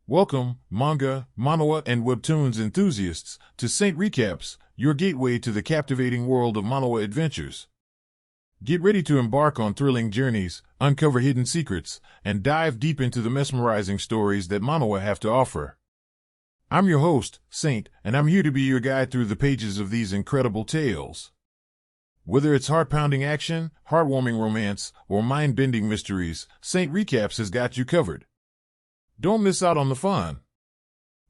Welcome, manga, manhwa, and webtoons enthusiasts, to Saint Recaps, your gateway to the captivating world of manhwa adventures. Get ready to embark on thrilling journeys, uncover hidden secrets, and dive deep into the mesmerizing stories that manhwa have to offer. I'm your host, Saint, and I'm here to be your guide through the pages of these incredible tales. Whether it's heart-pounding action, heartwarming romance, or mind-bending mysteries, Saint Recaps has got you covered. Don't miss out on the fun.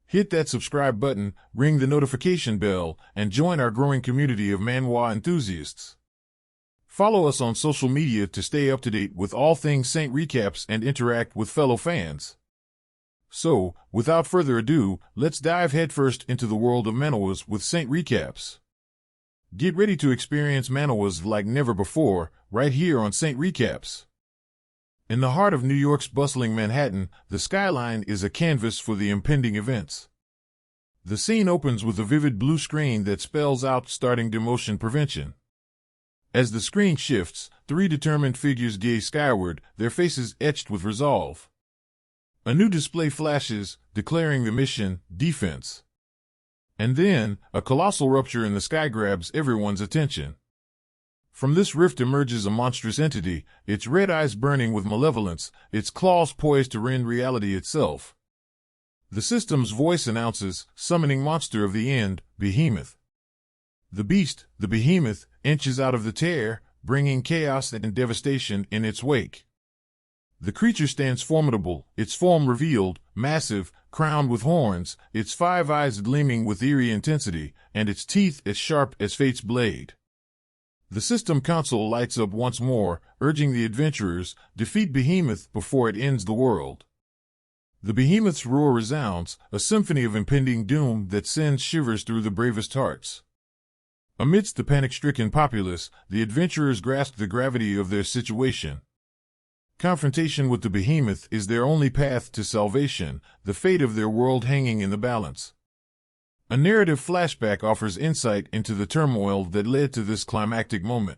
Hit that subscribe button, ring the notification bell, and join our growing community of manhwa enthusiasts. Follow us on social media to stay up to date with all things Saint Recaps and interact with fellow fans. So, without further ado, let's dive headfirst into the world of manhwas with Saint Recaps. Get ready to experience manhwas like never before, right here on Saint Recaps. In the heart of New York's bustling Manhattan, the skyline is a canvas for the impending events. The scene opens with a vivid blue screen that spells out starting demotion prevention. As the screen shifts, three determined figures gaze skyward, their faces etched with resolve. A new display flashes, declaring the mission, defense. And then, a colossal rupture in the sky grabs everyone's attention. From this rift emerges a monstrous entity, its red eyes burning with malevolence, its claws poised to rend reality itself. The system's voice announces, summoning monster of the end, Behemoth. The beast, the Behemoth, inches out of the tear, bringing chaos and devastation in its wake. The creature stands formidable, its form revealed, massive, crowned with horns, its 5 eyes gleaming with eerie intensity, and its teeth as sharp as fate's blade. The system console lights up once more, urging the adventurers, defeat Behemoth before it ends the world. The Behemoth's roar resounds, a symphony of impending doom that sends shivers through the bravest hearts. Amidst the panic-stricken populace, the adventurers grasp the gravity of their situation. Confrontation with the Behemoth is their only path to salvation, the fate of their world hanging in the balance. A narrative flashback offers insight into the turmoil that led to this climactic moment.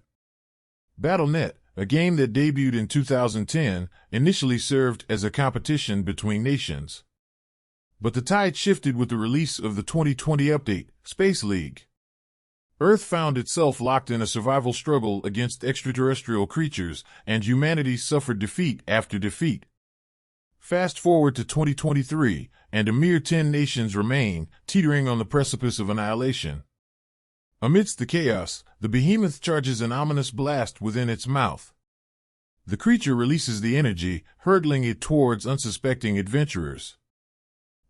Battle.net, a game that debuted in 2010, initially served as a competition between nations. But the tide shifted with the release of the 2020 update, Space League. Earth found itself locked in a survival struggle against extraterrestrial creatures, and humanity suffered defeat after defeat. Fast forward to 2023, and a mere 10 nations remain, teetering on the precipice of annihilation. Amidst the chaos, the Behemoth charges an ominous blast within its mouth. The creature releases the energy, hurtling it towards unsuspecting adventurers.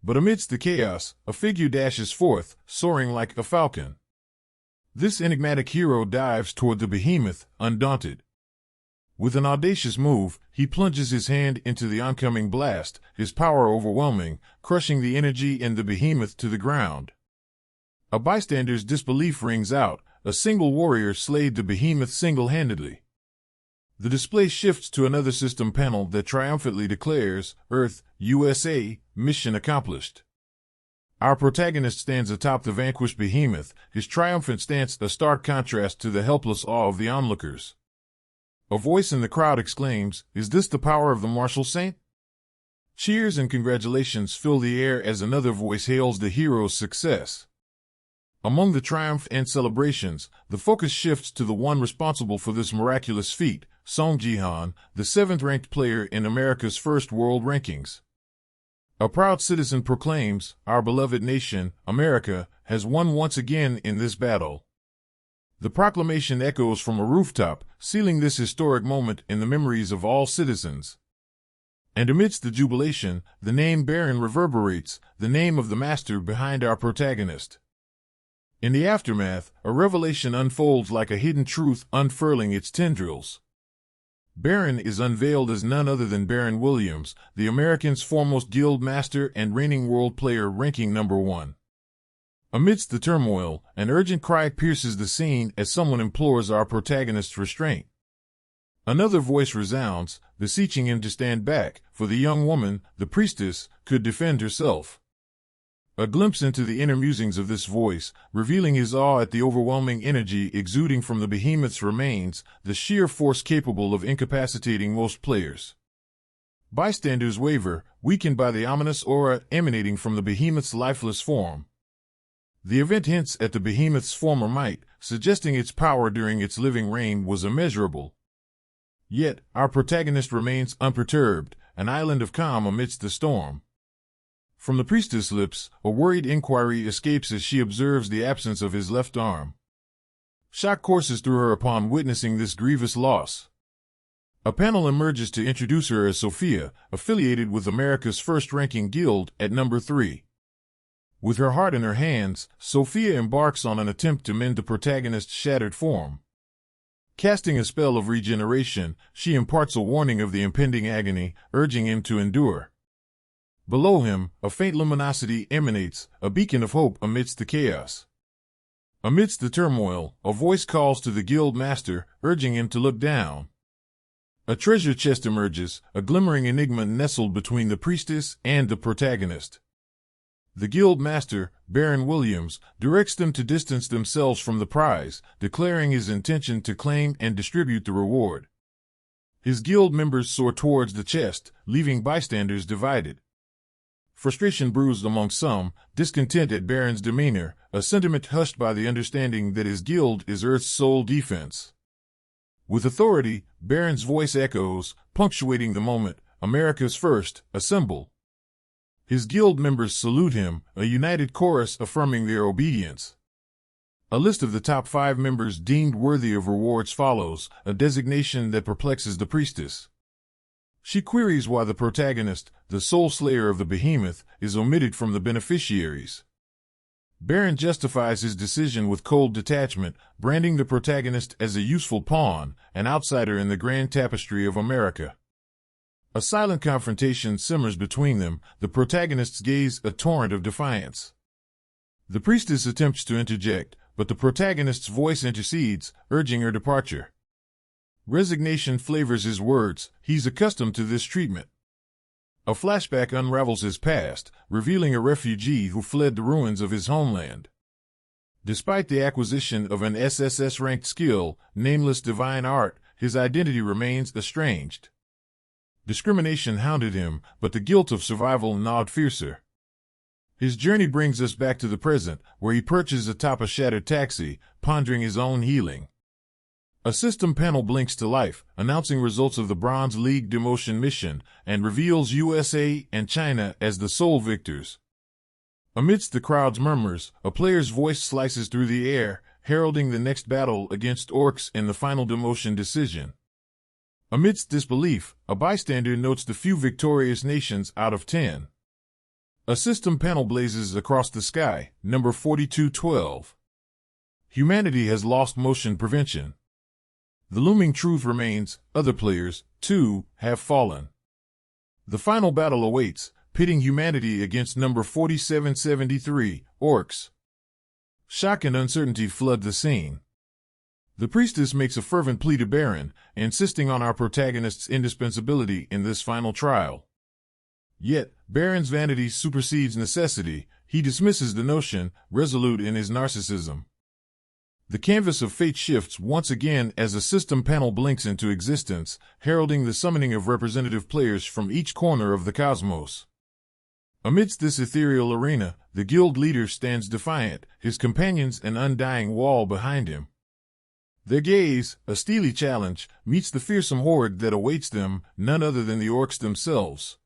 But amidst the chaos, a figure dashes forth, soaring like a falcon. This enigmatic hero dives toward the Behemoth, undaunted. With an audacious move, he plunges his hand into the oncoming blast, his power overwhelming, crushing the energy and the Behemoth to the ground. A bystander's disbelief rings out, a single warrior slayed the Behemoth single-handedly. The display shifts to another system panel that triumphantly declares, Earth, USA, mission accomplished. Our protagonist stands atop the vanquished Behemoth, his triumphant stance a stark contrast to the helpless awe of the onlookers. A voice in the crowd exclaims, "Is this the power of the martial saint?" Cheers and congratulations fill the air as another voice hails the hero's success. Among the triumph and celebrations, the focus shifts to the one responsible for this miraculous feat, Song Ji-han, the 7th-ranked player in America's first world rankings. A proud citizen proclaims, "Our beloved nation, America, has won once again in this battle." The proclamation echoes from a rooftop, sealing this historic moment in the memories of all citizens. And amidst the jubilation, the name Baron reverberates, the name of the master behind our protagonist. In the aftermath, a revelation unfolds like a hidden truth unfurling its tendrils. Baron is unveiled as none other than Baron Williams, the American's foremost guild master and reigning world player ranking #1. Amidst the turmoil, an urgent cry pierces the scene as someone implores our protagonist's restraint. Another voice resounds, beseeching him to stand back, for the young woman, the priestess, could defend herself. A glimpse into the inner musings of this voice, revealing his awe at the overwhelming energy exuding from the Behemoth's remains, the sheer force capable of incapacitating most players. Bystanders waver, weakened by the ominous aura emanating from the behemoth's lifeless form. The event hints at the behemoth's former might, suggesting its power during its living reign was immeasurable. Yet, our protagonist remains unperturbed, an island of calm amidst the storm. From the priestess' lips, a worried inquiry escapes as she observes the absence of his left arm. Shock courses through her upon witnessing this grievous loss. A panel emerges to introduce her as Sophia, affiliated with America's first-ranking guild at number 3. With her heart in her hands, Sophia embarks on an attempt to mend the protagonist's shattered form. Casting a spell of regeneration, she imparts a warning of the impending agony, urging him to endure. Below him, a faint luminosity emanates, a beacon of hope amidst the chaos. Amidst the turmoil, a voice calls to the guild master, urging him to look down. A treasure chest emerges, a glimmering enigma nestled between the priestess and the protagonist. The guild master, Baron Williams, directs them to distance themselves from the prize, declaring his intention to claim and distribute the reward. His guild members soar towards the chest, leaving bystanders divided. Frustration brews among some, discontent at Baron's demeanor, a sentiment hushed by the understanding that his guild is Earth's sole defense. With authority, Baron's voice echoes, punctuating the moment, America's first, assemble. His guild members salute him, a united chorus affirming their obedience. A list of the top 5 members deemed worthy of rewards follows, a designation that perplexes the priestess. She queries why the protagonist, the soul slayer of the behemoth, is omitted from the beneficiaries. Baron justifies his decision with cold detachment, branding the protagonist as a useful pawn, an outsider in the grand tapestry of America. A silent confrontation simmers between them, the protagonists gaze a torrent of defiance. The priestess attempts to interject, but the protagonist's voice intercedes, urging her departure. Resignation flavors his words, he's accustomed to this treatment. A flashback unravels his past, revealing a refugee who fled the ruins of his homeland. Despite the acquisition of an SSS-ranked skill, nameless divine art, his identity remains estranged. Discrimination hounded him, but the guilt of survival gnawed fiercer. His journey brings us back to the present, where he perches atop a shattered taxi, pondering his own healing. A system panel blinks to life, announcing results of the Bronze League demotion mission, and reveals USA and China as the sole victors. Amidst the crowd's murmurs, a player's voice slices through the air, heralding the next battle against orcs in the final demotion decision. Amidst disbelief, a bystander notes the few victorious nations out of 10. A system panel blazes across the sky, number 4212. Humanity has lost motion prevention. The looming truth remains, other players, too, have fallen. The final battle awaits, pitting humanity against number 4773, orcs. Shock and uncertainty flood the scene. The priestess makes a fervent plea to Baron, insisting on our protagonist's indispensability in this final trial. Yet, Baron's vanity supersedes necessity, he dismisses the notion, resolute in his narcissism. The canvas of fate shifts once again as a system panel blinks into existence, heralding the summoning of representative players from each corner of the cosmos. Amidst this ethereal arena, the guild leader stands defiant, his companions an undying wall behind him. Their gaze, a steely challenge, meets the fearsome horde that awaits them, none other than the orcs themselves.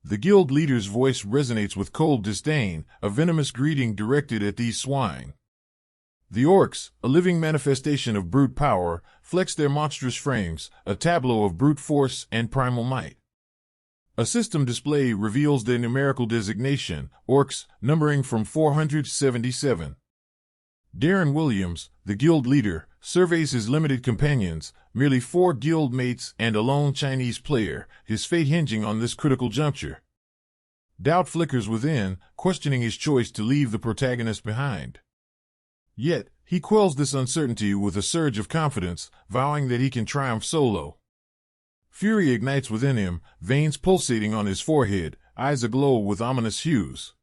The guild leader's voice resonates with cold disdain, a venomous greeting directed at these swine. The orcs, a living manifestation of brute power, flex their monstrous frames, a tableau of brute force and primal might. A system display reveals their numerical designation, orcs, numbering from 477. Darren Williams, the guild leader, surveys his limited companions, merely 4 guild mates and a lone Chinese player, his fate hinging on this critical juncture. Doubt flickers within, questioning his choice to leave the protagonist behind. Yet, he quells this uncertainty with a surge of confidence, vowing that he can triumph solo. Fury ignites within him, veins pulsating on his forehead, eyes aglow with ominous hues.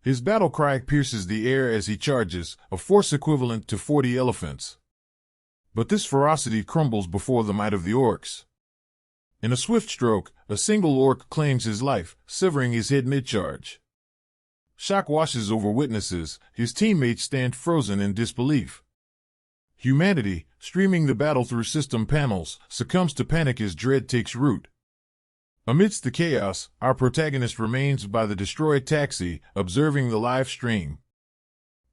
His battle cry pierces the air as he charges, a force equivalent to 40 elephants. But this ferocity crumbles before the might of the orcs. In a swift stroke, a single orc claims his life, severing his head mid-charge. Shock washes over witnesses, his teammates stand frozen in disbelief. Humanity, streaming the battle through system panels, succumbs to panic as dread takes root. Amidst the chaos, our protagonist remains by the destroyed taxi, observing the live stream.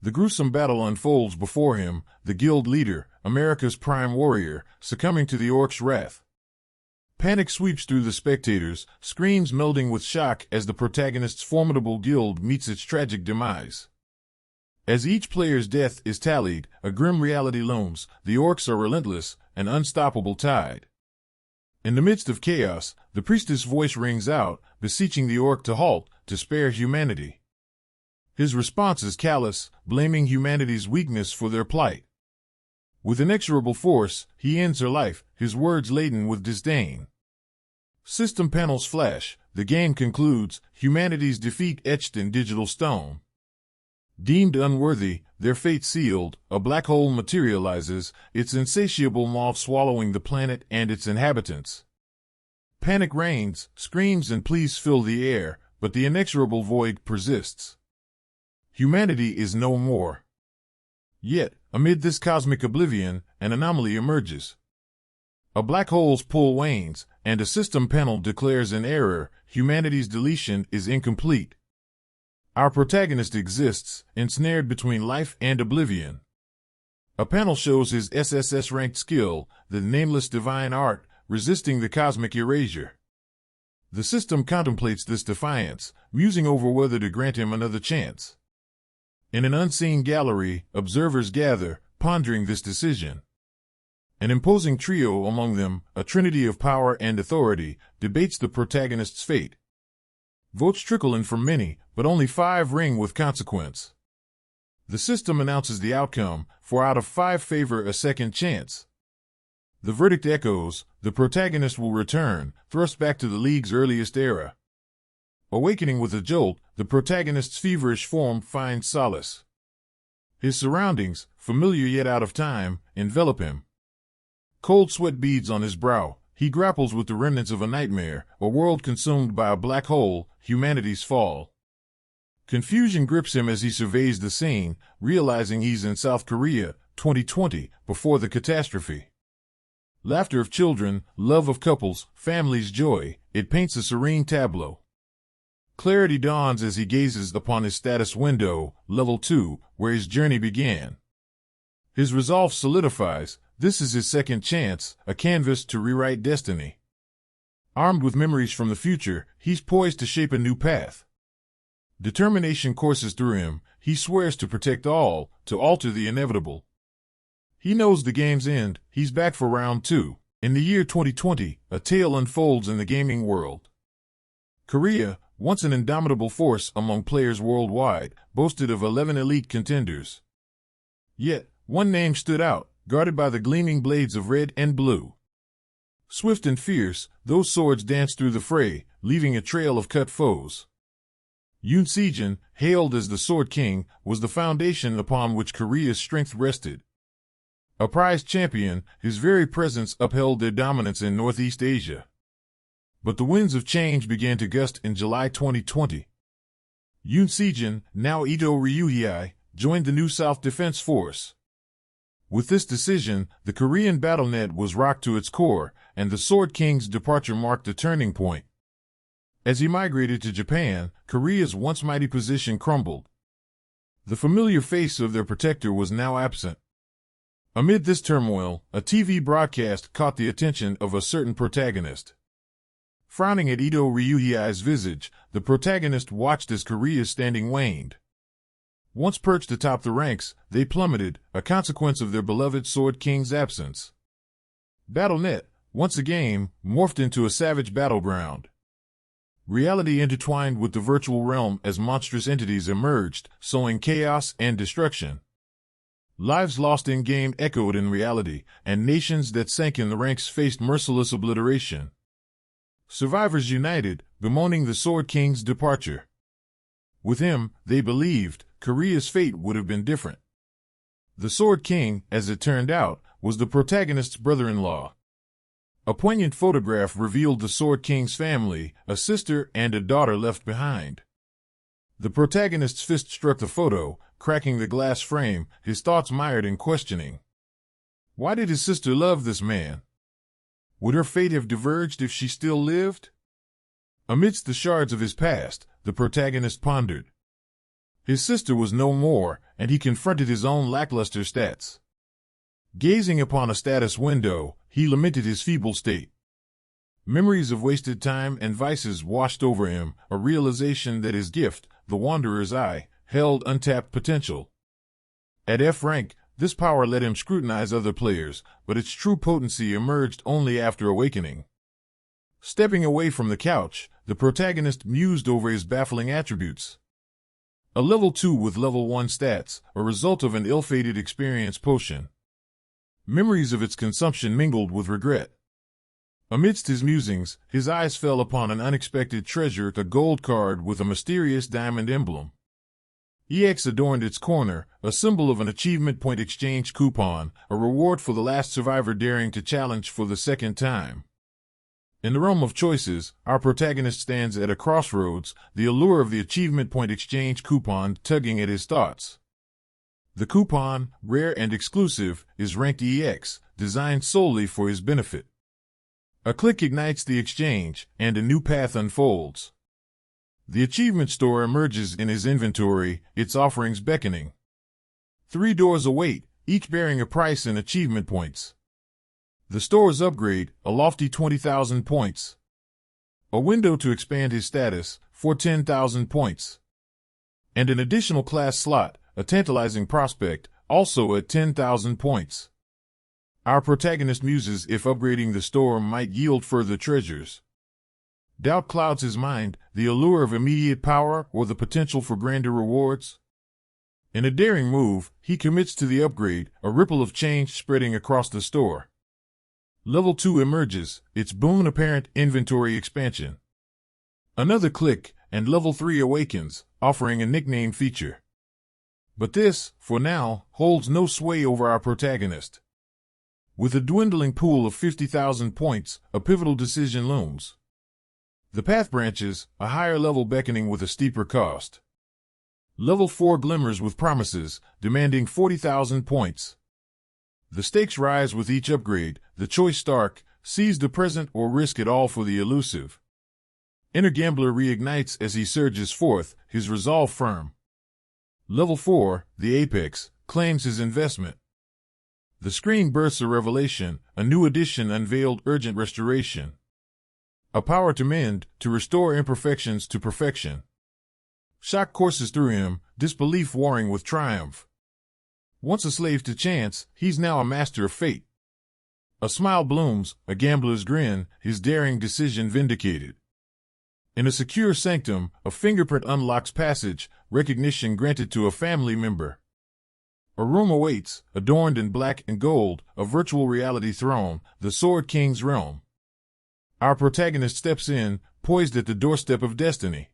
The gruesome battle unfolds before him, the guild leader, America's prime warrior, succumbing to the orc's wrath. Panic sweeps through the spectators, screams melding with shock as the protagonist's formidable guild meets its tragic demise. As each player's death is tallied, a grim reality looms. The orcs are relentless, an unstoppable tide. In the midst of chaos, the priestess' voice rings out, beseeching the orc to halt, to spare humanity. His response is callous, blaming humanity's weakness for their plight. With inexorable force, he ends her life, his words laden with disdain. System panels flash, the game concludes, humanity's defeat etched in digital stone. Deemed unworthy, their fate sealed, a black hole materializes, its insatiable maw swallowing the planet and its inhabitants. Panic reigns, screams and pleas fill the air, but the inexorable void persists. Humanity is no more. Yet, amid this cosmic oblivion, an anomaly emerges. A black hole's pull wanes, and a system panel declares an error. Humanity's deletion is incomplete. Our protagonist exists, ensnared between life and oblivion. A panel shows his SSS-ranked skill, the nameless divine art, resisting the cosmic erasure. The system contemplates this defiance, musing over whether to grant him another chance. In an unseen gallery, observers gather, pondering this decision. An imposing trio among them, a trinity of power and authority, debates the protagonist's fate. Votes trickle in from many, but only 5 ring with consequence. The system announces the outcome, 4 out of 5 favor a second chance. The verdict echoes, the protagonist will return, thrust back to the League's earliest era. Awakening with a jolt, the protagonist's feverish form finds solace. His surroundings, familiar yet out of time, envelop him. Cold sweat beads on his brow. He grapples with the remnants of a nightmare, a world consumed by a black hole, humanity's fall. Confusion grips him as he surveys the scene, realizing he's in South Korea, 2020, before the catastrophe. Laughter of children, love of couples, family's joy, it paints a serene tableau. Clarity dawns as he gazes upon his status window, level 2, where his journey began. His resolve solidifies. This is his second chance, a canvas to rewrite destiny. Armed with memories from the future, he's poised to shape a new path. Determination courses through him. He swears to protect all, to alter the inevitable. He knows the game's end. He's back for round 2. In the year 2020, a tale unfolds in the gaming world. Korea, once an indomitable force among players worldwide, boasted of 11 elite contenders. Yet, one name stood out, guarded by the gleaming blades of red and blue. Swift and fierce, those swords danced through the fray, leaving a trail of cut foes. Yoon Se-jin, hailed as the Sword King, was the foundation upon which Korea's strength rested. A prized champion, his very presence upheld their dominance in Northeast Asia. But the winds of change began to gust in July 2020. Yoon Se-jin, now Ito Ryuhei, joined the new South Defense Force. With this decision, the Korean BattleNet was rocked to its core, and the Sword King's departure marked a turning point. As he migrated to Japan, Korea's once mighty position crumbled. The familiar face of their protector was now absent. Amid this turmoil, a TV broadcast caught the attention of a certain protagonist. Frowning at Ito Ryuhei's visage, the protagonist watched as Korea's standing waned. Once perched atop the ranks, they plummeted, a consequence of their beloved Sword King's absence. BattleNet, once a game, morphed into a savage battleground. Reality intertwined with the virtual realm as monstrous entities emerged, sowing chaos and destruction. Lives lost in-game echoed in reality, and nations that sank in the ranks faced merciless obliteration. Survivors united, bemoaning the Sword King's departure. With him, they believed, Korea's fate would have been different. The Sword King, as it turned out, was the protagonist's brother-in-law. A poignant photograph revealed the Sword King's family, a sister and a daughter left behind. The protagonist's fist struck the photo, cracking the glass frame, his thoughts mired in questioning. Why did his sister love this man? Would her fate have diverged if she still lived? Amidst the shards of his past, the protagonist pondered. His sister was no more, and he confronted his own lackluster stats. Gazing upon a status window, he lamented his feeble state. Memories of wasted time and vices washed over him, a realization that his gift, the Wanderer's Eye, held untapped potential. At F rank, this power let him scrutinize other players, but its true potency emerged only after awakening. Stepping away from the couch, the protagonist mused over his baffling attributes. A level 2 with level 1 stats, a result of an ill-fated experience potion. Memories of its consumption mingled with regret. Amidst his musings, his eyes fell upon an unexpected treasure, a gold card with a mysterious diamond emblem. EX adorned its corner, a symbol of an achievement point exchange coupon, a reward for the last survivor daring to challenge for the second time. In the realm of choices, our protagonist stands at a crossroads, the allure of the achievement point exchange coupon tugging at his thoughts. The coupon, rare and exclusive, is ranked EX, designed solely for his benefit. A click ignites the exchange, and a new path unfolds. The achievement store emerges in his inventory, its offerings beckoning. 3 doors await, each bearing a price in achievement points. The store's upgrade, a lofty 20,000 points. A window to expand his status, for 10,000 points. And an additional class slot, a tantalizing prospect, also at 10,000 points. Our protagonist muses if upgrading the store might yield further treasures. Doubt clouds his mind, the allure of immediate power or the potential for grander rewards. In a daring move, he commits to the upgrade, a ripple of change spreading across the store. Level 2 emerges, its boon apparent, inventory expansion. Another click, and level 3 awakens, offering a nickname feature. But this, for now, holds no sway over our protagonist. With a dwindling pool of 50,000 points, a pivotal decision looms. The path branches, a higher level beckoning with a steeper cost. Level 4 glimmers with promises, demanding 40,000 points. The stakes rise with each upgrade, the choice stark, seize the present or risk it all for the elusive. Inner gambler reignites as he surges forth, his resolve firm. Level 4, the apex, claims his investment. The screen bursts a revelation, a new edition unveiled, urgent restoration. A power to mend, to restore imperfections to perfection. Shock courses through him, disbelief warring with triumph. Once a slave to chance, he's now a master of fate. A smile blooms, a gambler's grin, his daring decision vindicated. In a secure sanctum, a fingerprint unlocks passage, recognition granted to a family member. A room awaits, adorned in black and gold, a virtual reality throne, the Sword King's realm. Our protagonist steps in, poised at the doorstep of destiny.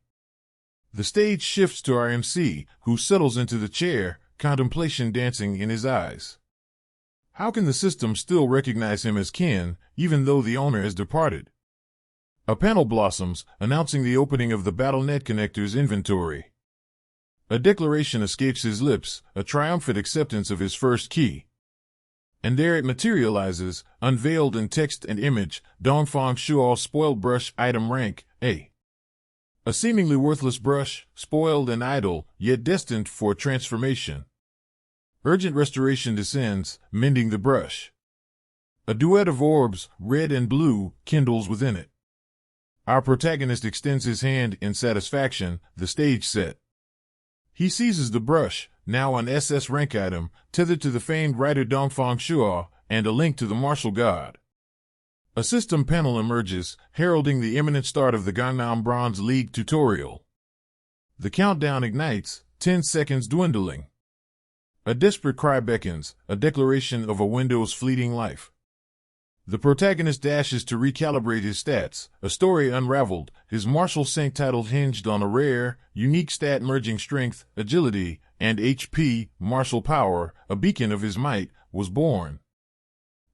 The stage shifts to our MC, who settles into the chair, contemplation dancing in his eyes. How can the system still recognize him as kin, even though the owner has departed? A panel blossoms, announcing the opening of the BattleNet connector's inventory. A declaration escapes his lips, a triumphant acceptance of his first key. And there it materializes, unveiled in text and image, Dongfang Shuo spoiled brush, item rank, A. A seemingly worthless brush, spoiled and idle, yet destined for transformation. Urgent restoration descends, mending the brush. A duet of orbs, red and blue, kindles within it. Our protagonist extends his hand in satisfaction, the stage set. He seizes the brush, now an SS rank item, tethered to the famed writer Dongfang Shuo, and a link to the martial god. A system panel emerges, heralding the imminent start of the Gangnam Bronze League tutorial. The countdown ignites, 10 seconds dwindling. A desperate cry beckons, a declaration of a window's fleeting life. The protagonist dashes to recalibrate his stats, a story unraveled, his martial sync title hinged on a rare, unique stat merging strength, agility, and HP, martial power, a beacon of his might, was born.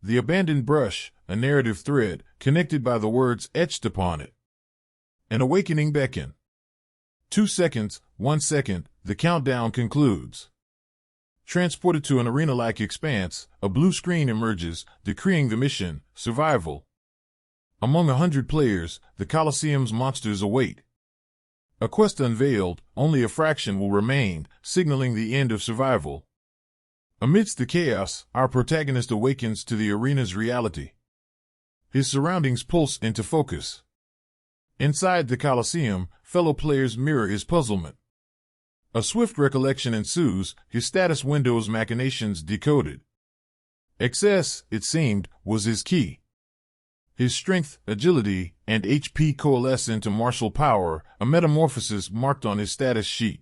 The abandoned brush, a narrative thread, connected by the words etched upon it. An awakening beckon. 2 seconds, 1 second, the countdown concludes. Transported to an arena-like expanse, a blue screen emerges, decreeing the mission, survival. Among 100 players, the Colosseum's monsters await. A quest unveiled, only a fraction will remain, signaling the end of survival. Amidst the chaos, our protagonist awakens to the arena's reality. His surroundings pulse into focus. Inside the Colosseum, fellow players mirror his puzzlement. A swift recollection ensues, his status window's machinations decoded. Excess, it seemed, was his key. His strength, agility, and HP coalesce into martial power, a metamorphosis marked on his status sheet.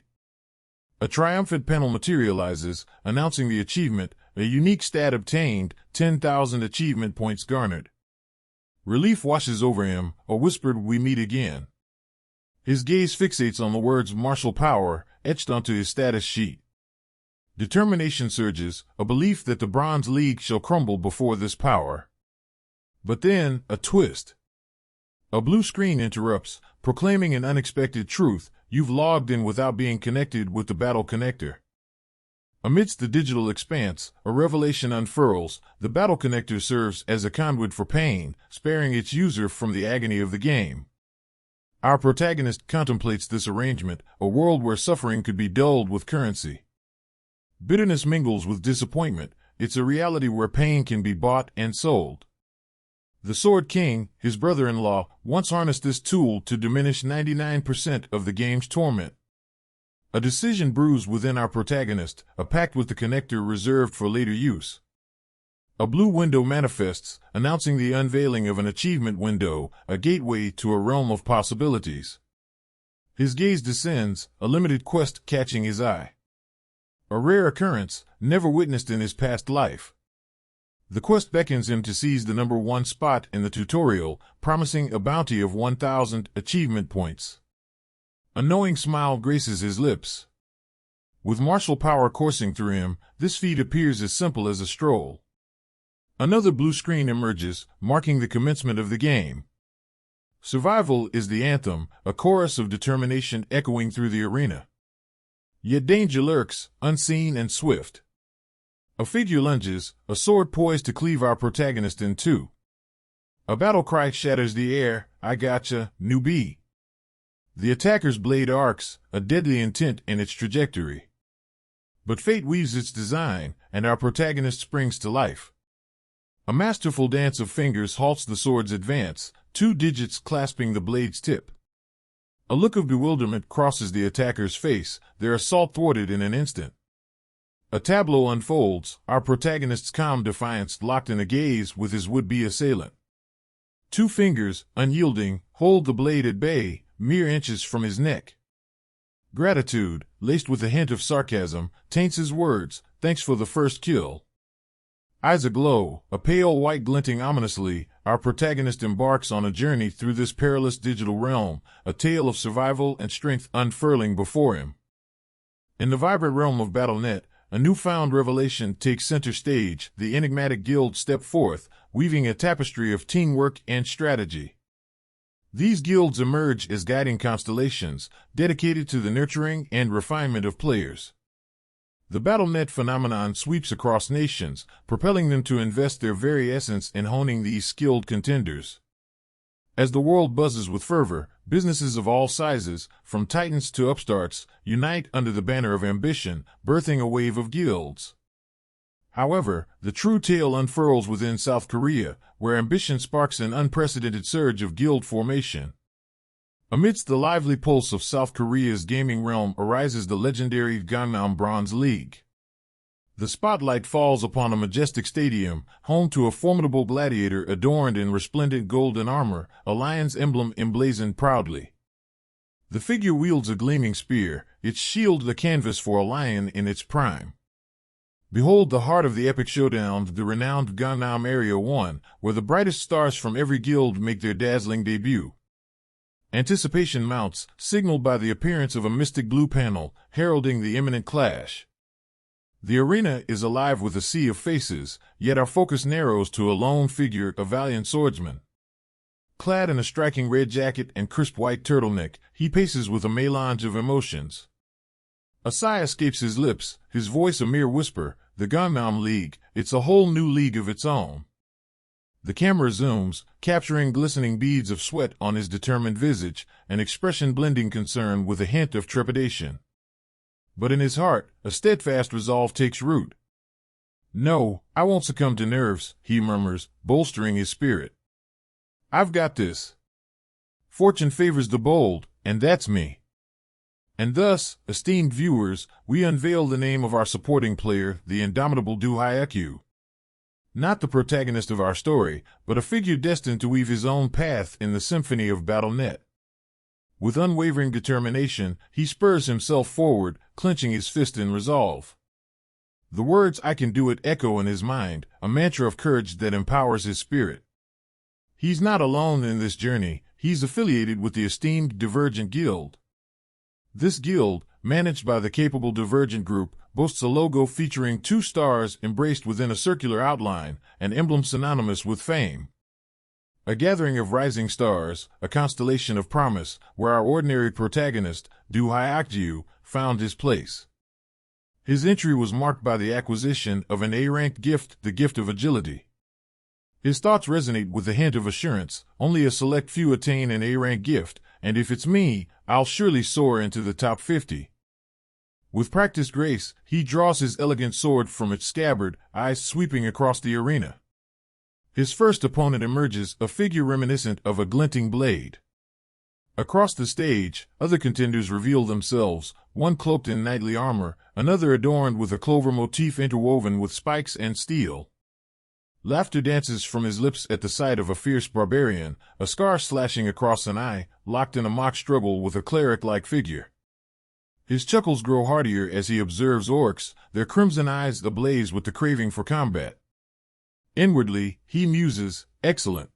A triumphant panel materializes, announcing the achievement, a unique stat obtained, 10,000 achievement points garnered. Relief washes over him, a whispered "we meet again." His gaze fixates on the words martial power, etched onto his status sheet. Determination surges, a belief that the Bronze League shall crumble before this power. But then, a twist. A blue screen interrupts, proclaiming an unexpected truth: you've logged in without being connected with the battle connector. Amidst the digital expanse, a revelation unfurls: the battle connector serves as a conduit for pain, sparing its user from the agony of the game. Our protagonist contemplates this arrangement, a world where suffering could be dulled with currency. Bitterness mingles with disappointment, it's a reality where pain can be bought and sold. The Sword King, his brother-in-law, once harnessed this tool to diminish 99% of the game's torment. A decision brews within our protagonist, a pact with the connector reserved for later use. A blue window manifests, announcing the unveiling of an achievement window, a gateway to a realm of possibilities. His gaze descends, a limited quest catching his eye. A rare occurrence, never witnessed in his past life. The quest beckons him to seize the number 1 spot in the tutorial, promising a bounty of 1,000 achievement points. A knowing smile graces his lips. With martial power coursing through him, this feat appears as simple as a stroll. Another blue screen emerges, marking the commencement of the game. Survival is the anthem, a chorus of determination echoing through the arena. Yet danger lurks, unseen and swift. A figure lunges, a sword poised to cleave our protagonist in two. A battle cry shatters the air: "I gotcha, newbie." The attacker's blade arcs, a deadly intent in its trajectory. But fate weaves its design, and our protagonist springs to life. A masterful dance of fingers halts the sword's advance, 2 digits clasping the blade's tip. A look of bewilderment crosses the attacker's face, their assault thwarted in an instant. A tableau unfolds, our protagonist's calm defiance locked in a gaze with his would-be assailant. 2 fingers, unyielding, hold the blade at bay, mere inches from his neck. Gratitude, laced with a hint of sarcasm, taints his words: "Thanks for the first kill." Eyes aglow, a pale white glinting ominously, our protagonist embarks on a journey through this perilous digital realm, a tale of survival and strength unfurling before him. In the vibrant realm of Battle.net, a newfound revelation takes center stage. The enigmatic guild step forth, weaving a tapestry of teamwork and strategy. These guilds emerge as guiding constellations, dedicated to the nurturing and refinement of players. The Battle.net phenomenon sweeps across nations, propelling them to invest their very essence in honing these skilled contenders. As the world buzzes with fervor, businesses of all sizes, from titans to upstarts, unite under the banner of ambition, birthing a wave of guilds. However, the true tale unfurls within South Korea, where ambition sparks an unprecedented surge of guild formation. Amidst the lively pulse of South Korea's gaming realm arises the legendary Gangnam Bronze League. The spotlight falls upon a majestic stadium, home to a formidable gladiator adorned in resplendent golden armor, a lion's emblem emblazoned proudly. The figure wields a gleaming spear, its shield the canvas for a lion in its prime. Behold the heart of the epic showdown, the renowned Gangnam Area 1, where the brightest stars from every guild make their dazzling debut. Anticipation mounts, signaled by the appearance of a mystic blue panel, heralding the imminent clash. The arena is alive with a sea of faces, yet our focus narrows to a lone figure, a valiant swordsman. Clad in a striking red jacket and crisp white turtleneck, he paces with a melange of emotions. A sigh escapes his lips, his voice a mere whisper, the Gangnam League, it's a whole new league of its own. The camera zooms, capturing glistening beads of sweat on his determined visage, an expression blending concern with a hint of trepidation. But in his heart, a steadfast resolve takes root. No, I won't succumb to nerves, he murmurs, bolstering his spirit. I've got this. Fortune favors the bold, and that's me. And thus, esteemed viewers, we unveil the name of our supporting player, the indomitable Do Hyaku. Not the protagonist of our story, but a figure destined to weave his own path in the symphony of Battle.net. With unwavering determination, he spurs himself forward, clenching his fist in resolve. The words "I can do it" echo in his mind, a mantra of courage that empowers his spirit. He's not alone in this journey, he's affiliated with the esteemed Divergent Guild. This guild, managed by the capable Divergent Group, boasts a logo featuring 2 stars embraced within a circular outline, an emblem synonymous with fame. A gathering of rising stars, a constellation of promise, where our ordinary protagonist, Do Hyaku, found his place. His entry was marked by the acquisition of an A-ranked gift, the gift of agility. His thoughts resonate with a hint of assurance, only a select few attain an A-rank gift, and if it's me, I'll surely soar into the top 50. With practiced grace, he draws his elegant sword from its scabbard, eyes sweeping across the arena. His first opponent emerges, a figure reminiscent of a glinting blade. Across the stage, other contenders reveal themselves, one cloaked in knightly armor, another adorned with a clover motif interwoven with spikes and steel. Laughter dances from his lips at the sight of a fierce barbarian, a scar slashing across an eye, locked in a mock struggle with a cleric-like figure. His chuckles grow heartier as he observes orcs, their crimson eyes ablaze with the craving for combat. Inwardly, he muses, excellent.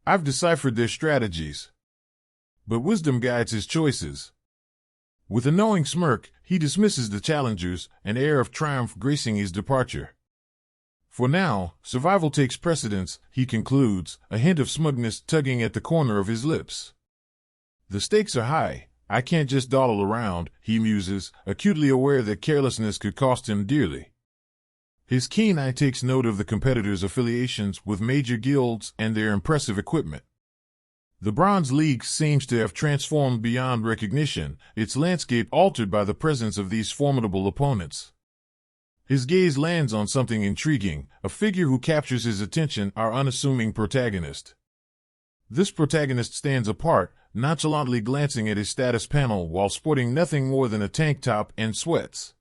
I've deciphered their strategies. But wisdom guides his choices. With a knowing smirk, he dismisses the challengers, an air of triumph gracing his departure. For now, survival takes precedence, he concludes, a hint of smugness tugging at the corner of his lips. The stakes are high. I can't just dawdle around, he muses, acutely aware that carelessness could cost him dearly. His keen eye takes note of the competitors' affiliations with major guilds and their impressive equipment. The Bronze League seems to have transformed beyond recognition, its landscape altered by the presence of these formidable opponents. His gaze lands on something intriguing, a figure who captures his attention, our unassuming protagonist. This protagonist stands apart, nonchalantly glancing at his status panel while sporting nothing more than a tank top and sweats.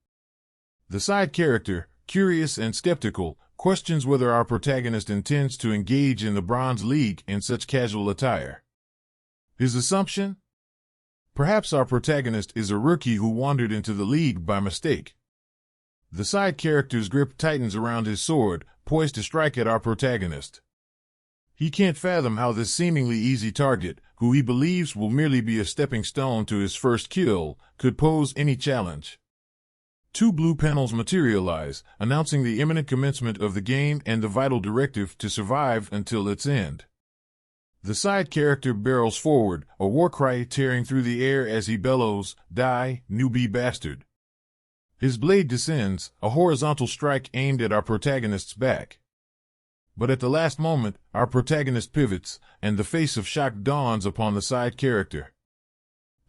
The side character, curious and skeptical, questions whether our protagonist intends to engage in the Bronze League in such casual attire. His assumption? Perhaps our protagonist is a rookie who wandered into the league by mistake. The side character's grip tightens around his sword, poised to strike at our protagonist. He can't fathom how this seemingly easy target, who he believes will merely be a stepping stone to his first kill, could pose any challenge. 2 blue panels materialize, announcing the imminent commencement of the game and the vital directive to survive until its end. The side character barrels forward, a war cry tearing through the air as he bellows, "Die, newbie bastard." His blade descends, a horizontal strike aimed at our protagonist's back. But at the last moment, our protagonist pivots, and the face of shock dawns upon the side character.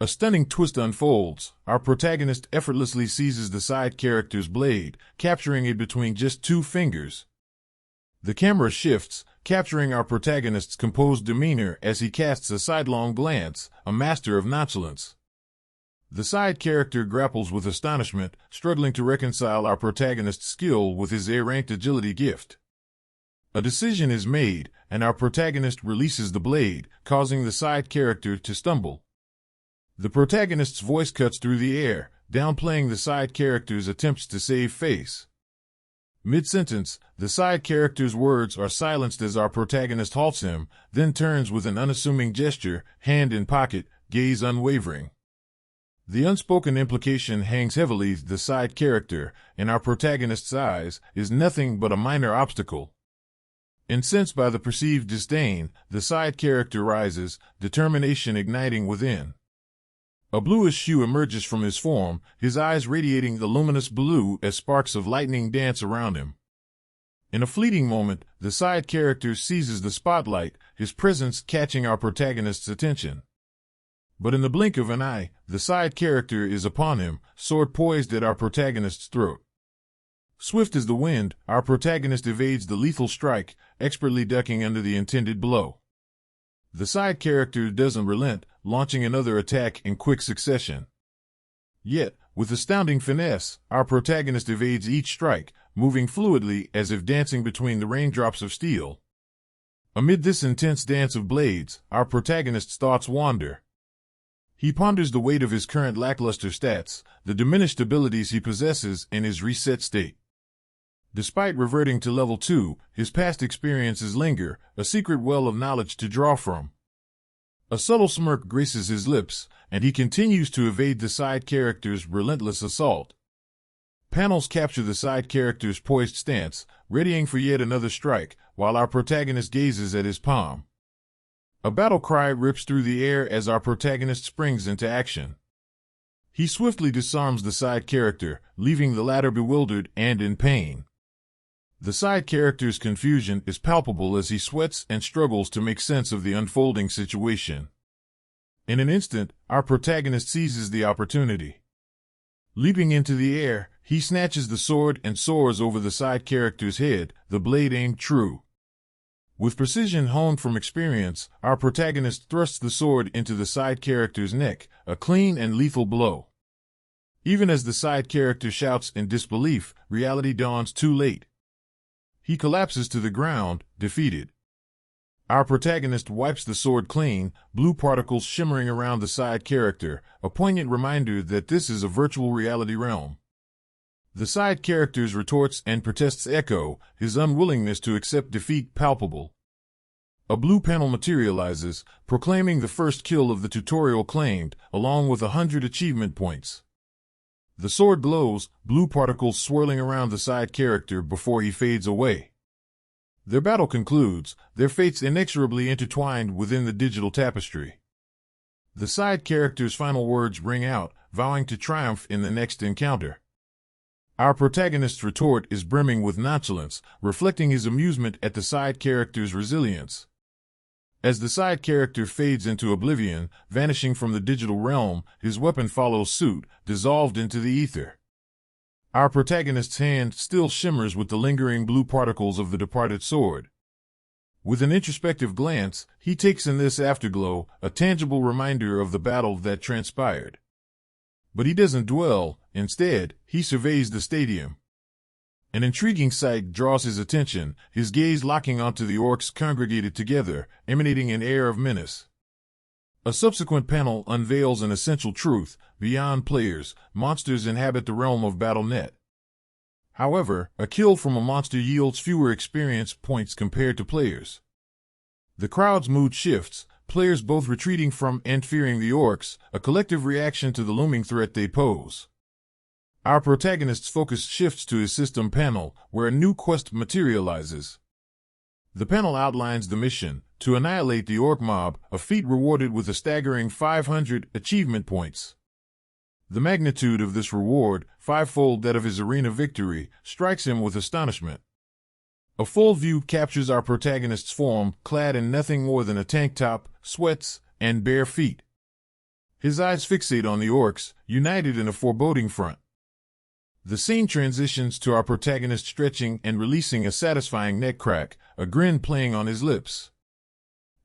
A stunning twist unfolds. Our protagonist effortlessly seizes the side character's blade, capturing it between just 2 fingers. The camera shifts, capturing our protagonist's composed demeanor as he casts a sidelong glance, a master of nonchalance. The side character grapples with astonishment, struggling to reconcile our protagonist's skill with his A-ranked agility gift. A decision is made, and our protagonist releases the blade, causing the side character to stumble. The protagonist's voice cuts through the air, downplaying the side character's attempts to save face. Mid-sentence, the side character's words are silenced as our protagonist halts him, then turns with an unassuming gesture, hand in pocket, gaze unwavering. The unspoken implication hangs heavily. The side character, in our protagonist's eyes, is nothing but a minor obstacle. Incensed by the perceived disdain, the side character rises, determination igniting within. A bluish hue emerges from his form, his eyes radiating the luminous blue as sparks of lightning dance around him. In a fleeting moment, the side character seizes the spotlight, his presence catching our protagonist's attention. But in the blink of an eye, the side character is upon him, sword poised at our protagonist's throat. Swift as the wind, our protagonist evades the lethal strike, expertly ducking under the intended blow. The side character doesn't relent, launching another attack in quick succession. Yet, with astounding finesse, our protagonist evades each strike, moving fluidly as if dancing between the raindrops of steel. Amid this intense dance of blades, our protagonist's thoughts wander. He ponders the weight of his current lackluster stats, the diminished abilities he possesses, and his reset state. Despite reverting to level 2, his past experiences linger, a secret well of knowledge to draw from. A subtle smirk graces his lips, and he continues to evade the side character's relentless assault. Panels capture the side character's poised stance, readying for yet another strike, while our protagonist gazes at his palm. A battle cry rips through the air as our protagonist springs into action. He swiftly disarms the side character, leaving the latter bewildered and in pain. The side character's confusion is palpable as he sweats and struggles to make sense of the unfolding situation. In an instant, our protagonist seizes the opportunity. Leaping into the air, he snatches the sword and soars over the side character's head, the blade aimed true. With precision honed from experience, our protagonist thrusts the sword into the side character's neck, a clean and lethal blow. Even as the side character shouts in disbelief, reality dawns too late. He collapses to the ground, defeated. Our protagonist wipes the sword clean, blue particles shimmering around the side character, a poignant reminder that this is a virtual reality realm. The side character's retorts and protests echo, his unwillingness to accept defeat palpable. A blue panel materializes, proclaiming the first kill of the tutorial claimed, along with 100 achievement points. The sword glows, blue particles swirling around the side character before he fades away. Their battle concludes, their fates inexorably intertwined within the digital tapestry. The side character's final words ring out, vowing to triumph in the next encounter. Our protagonist's retort is brimming with nonchalance, reflecting his amusement at the side character's resilience. As the side character fades into oblivion, vanishing from the digital realm, his weapon follows suit, dissolved into the ether. Our protagonist's hand still shimmers with the lingering blue particles of the departed sword. With an introspective glance, he takes in this afterglow, a tangible reminder of the battle that transpired. But he doesn't dwell, instead, he surveys the stadium. An intriguing sight draws his attention, his gaze locking onto the orcs congregated together, emanating an air of menace. A subsequent panel unveils an essential truth: beyond players, monsters inhabit the realm of Battle.net. However, a kill from a monster yields fewer experience points compared to players. The crowd's mood shifts, players both retreating from and fearing the orcs, a collective reaction to the looming threat they pose. Our protagonist's focus shifts to his system panel, where a new quest materializes. The panel outlines the mission: to annihilate the orc mob, a feat rewarded with a staggering 500 achievement points. The magnitude of this reward, fivefold that of his arena victory, strikes him with astonishment. A full view captures our protagonist's form, clad in nothing more than a tank top, sweats, and bare feet. His eyes fixate on the orcs, united in a foreboding front. The scene transitions to our protagonist stretching and releasing a satisfying neck crack, a grin playing on his lips.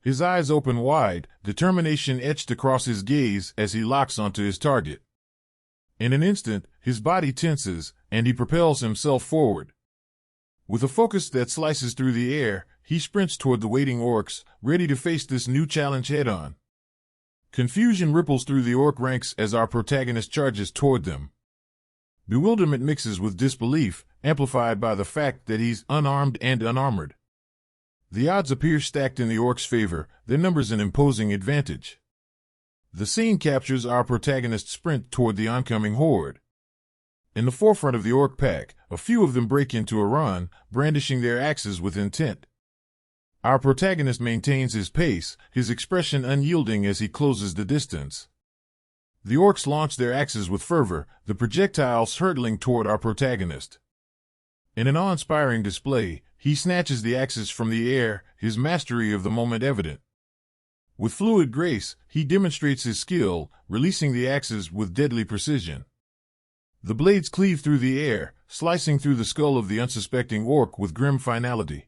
His eyes open wide, determination etched across his gaze as he locks onto his target. In an instant, his body tenses, and he propels himself forward. With a focus that slices through the air, he sprints toward the waiting orcs, ready to face this new challenge head-on. Confusion ripples through the orc ranks as our protagonist charges toward them. Bewilderment mixes with disbelief, amplified by the fact that he's unarmed and unarmored. The odds appear stacked in the orcs' favor, their numbers an imposing advantage. The scene captures our protagonist's sprint toward the oncoming horde. In the forefront of the orc pack, a few of them break into a run, brandishing their axes with intent. Our protagonist maintains his pace, his expression unyielding as he closes the distance. The orcs launch their axes with fervor, the projectiles hurtling toward our protagonist. In an awe-inspiring display, he snatches the axes from the air, his mastery of the moment evident. With fluid grace, he demonstrates his skill, releasing the axes with deadly precision. The blades cleave through the air, slicing through the skull of the unsuspecting orc with grim finality.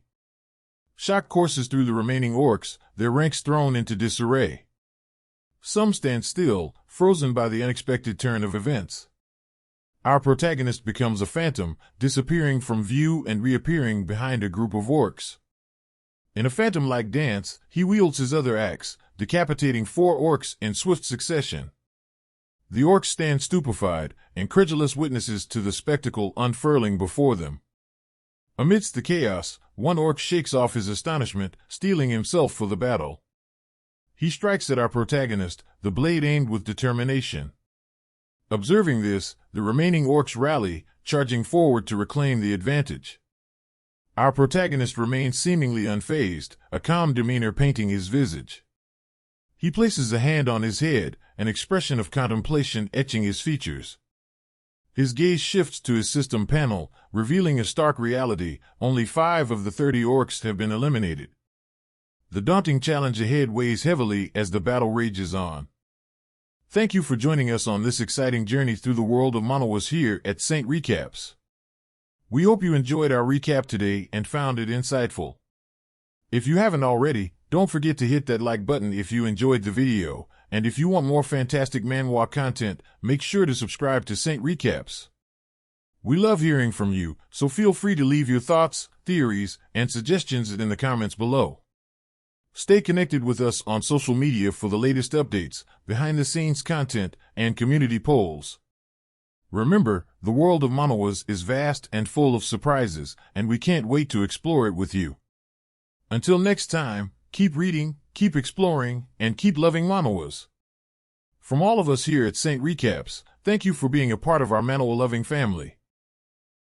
Shock courses through the remaining orcs, their ranks thrown into disarray. Some stand still, frozen by the unexpected turn of events. Our protagonist becomes a phantom, disappearing from view and reappearing behind a group of orcs. In a phantom-like dance, he wields his other axe, decapitating 4 orcs in swift succession. The orcs stand stupefied, incredulous witnesses to the spectacle unfurling before them. Amidst the chaos, one orc shakes off his astonishment, steeling himself for the battle. He strikes at our protagonist, the blade aimed with determination. Observing this, the remaining orcs rally, charging forward to reclaim the advantage. Our protagonist remains seemingly unfazed, a calm demeanor painting his visage. He places a hand on his head, an expression of contemplation etching his features. His gaze shifts to his system panel, revealing a stark reality: only 5 of the 30 orcs have been eliminated. The daunting challenge ahead weighs heavily as the battle rages on. Thank you for joining us on this exciting journey through the world of manhwas here at Saint Recaps. We hope you enjoyed our recap today and found it insightful. If you haven't already, don't forget to hit that like button if you enjoyed the video, and if you want more fantastic manhwa content, make sure to subscribe to Saint Recaps. We love hearing from you, so feel free to leave your thoughts, theories, and suggestions in the comments below. Stay connected with us on social media for the latest updates, behind-the-scenes content, and community polls. Remember, the world of manhwas is vast and full of surprises, and we can't wait to explore it with you. Until next time, keep reading, keep exploring, and keep loving manhwas. From all of us here at Saint Recaps, thank you for being a part of our manhwa-loving family.